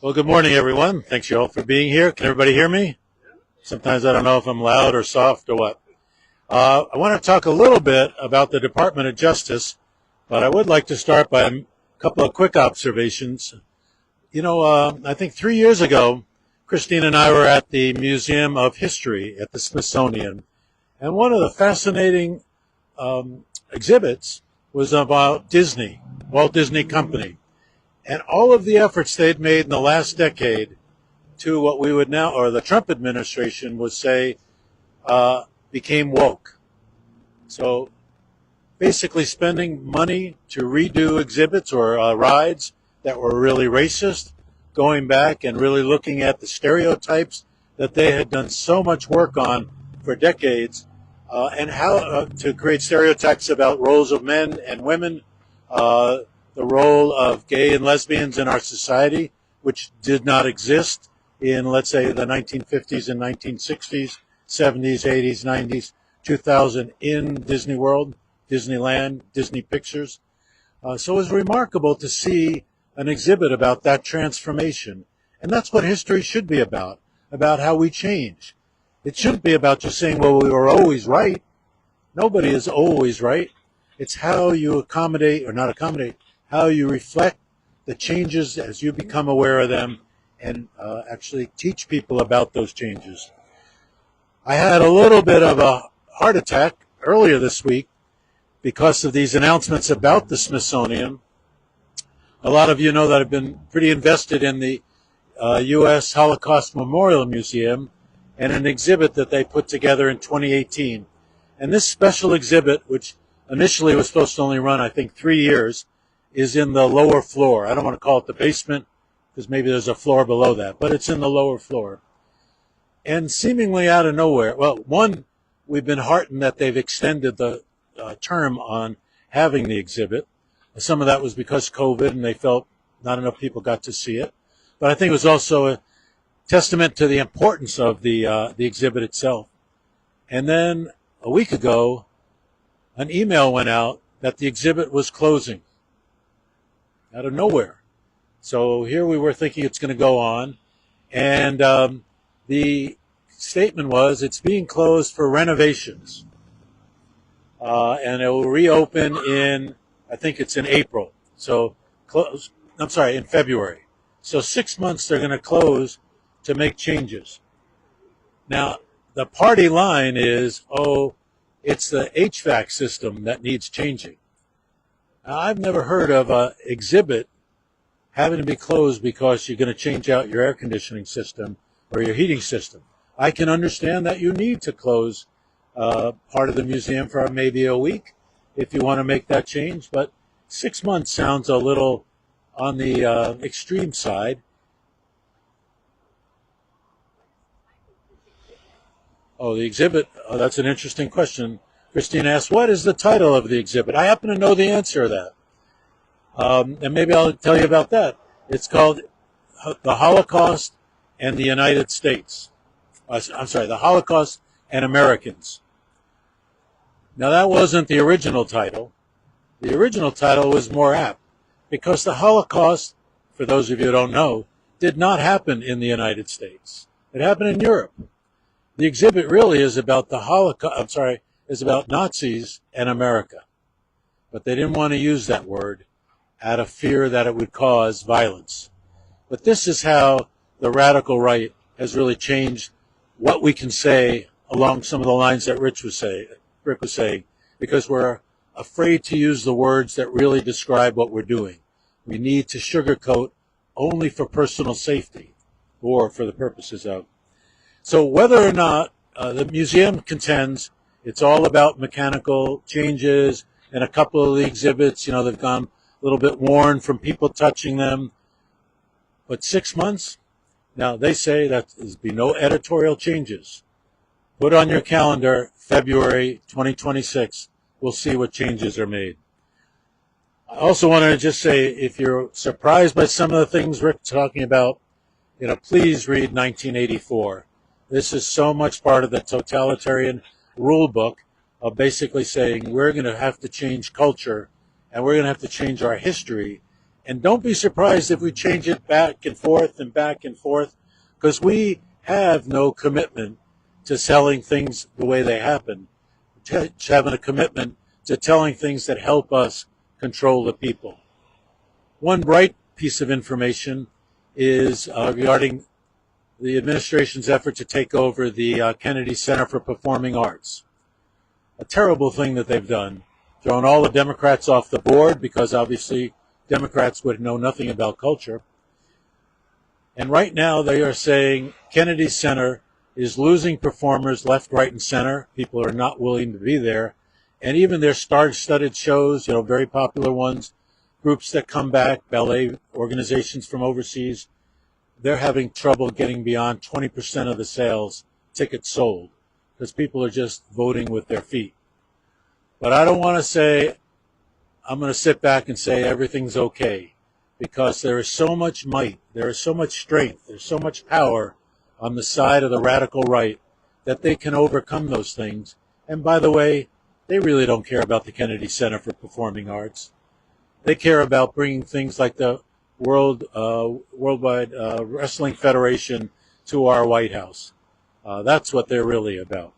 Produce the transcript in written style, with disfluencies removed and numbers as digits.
Well, good morning, everyone. Thanks you all for being here. Can everybody hear me? Sometimes I don't know if I'm loud or soft or what. I want to talk a little bit about the Department of Justice, but I would like to start by a couple of quick observations. I think 3 years ago, Christine and I were at the Museum of History at the Smithsonian, and one of the fascinating exhibits was about Disney, Walt Disney Company. And all of the efforts they'd made in the last decade to what we would now, or the Trump administration would say, became woke. So basically spending money to redo exhibits or rides that were really racist, going back and really looking at the stereotypes that they had done so much work on for decades, and how to create stereotypes about roles of men and women, the role of gay and lesbians in our society, which did not exist in, let's say, the 1950s and 1960s, 70s, 80s, 90s, 2000 in Disney World, Disneyland, Disney Pictures. So it was remarkable to see an exhibit about that transformation. And that's what history should be about how we change. It shouldn't be about just saying, well, we were always right. Nobody is always right. It's how you accommodate, or not accommodate, how you reflect the changes as you become aware of them, and actually teach people about those changes. I had a little bit of a heart attack earlier this week because of these announcements about the Smithsonian. A lot of you know that I've been pretty invested in the U.S. Holocaust Memorial Museum and an exhibit that they put together in 2018. And this special exhibit, which initially was supposed to only run, I think, 3 years, is in the lower floor. I don't want to call it the basement because maybe there's a floor below that, but it's in the lower floor. And seemingly out of nowhere, well, one, we've been heartened that they've extended the term on having the exhibit. Some of that was because COVID and they felt not enough people got to see it. But I think it was also a testament to the importance of the exhibit itself. And then a week ago, an email went out that the exhibit was closing out of nowhere. So here we were thinking it's going to go on. And the statement was it's being closed for renovations. And it will reopen in, I think it's in April. So in February. So 6 months they're going to close to make changes. Now, the party line is, it's the HVAC system that needs changing. Now, I've never heard of an exhibit having to be closed because you're going to change out your air conditioning system or your heating system. I can understand that you need to close part of the museum for maybe a week if you want to make that change, but 6 months sounds a little on the extreme side. Oh, the exhibit, that's an interesting question. Christine asked, what is the title of the exhibit? I happen to know the answer to that. And maybe I'll tell you about that. It's called The Holocaust and the United States. The Holocaust and Americans. Now, that wasn't the original title. The original title was more apt because the Holocaust, for those of you who don't know, did not happen in the United States. It happened in Europe. The exhibit really is about the Holocaust, is about Nazis and America. But they didn't want to use that word out of fear that it would cause violence. But this is how the radical right has really changed what we can say along some of the lines that Rick was saying, because we're afraid to use the words that really describe what we're doing. We need to sugarcoat only for personal safety or for the purposes of. So whether or not the museum contends it's all about mechanical changes, and a couple of the exhibits, they've gone a little bit worn from people touching them. But 6 months? Now, they say that there's be no editorial changes. Put on your calendar, February 2026. We'll see what changes are made. I also wanted to just say, if you're surprised by some of the things Rick's talking about, please read 1984. This is so much part of the totalitarian rule book of basically saying we're going to have to change culture and we're going to have to change our history And don't be surprised if we change it back and back and forth, because we have no commitment to selling things the way they happen, to having a commitment to telling things that help us control the people. One bright piece of information is regarding the administration's effort to take over the Kennedy Center for Performing Arts. A terrible thing that they've done, thrown all the Democrats off the board, because obviously Democrats would know nothing about culture. And right now they are saying Kennedy Center is losing performers left, right, and center. People are not willing to be there. And even their star-studded shows, very popular ones, groups that come back, ballet organizations from overseas, they're having trouble getting beyond 20% of the sales tickets sold, because people are just voting with their feet. But I don't want to say, I'm going to sit back and say everything's okay, because there is so much might, there is so much strength, there's so much power on the side of the radical right that they can overcome those things. And by the way, they really don't care about the Kennedy Center for Performing Arts. They care about bringing things like the Worldwide Wrestling Federation to our White House. That's what they're really about.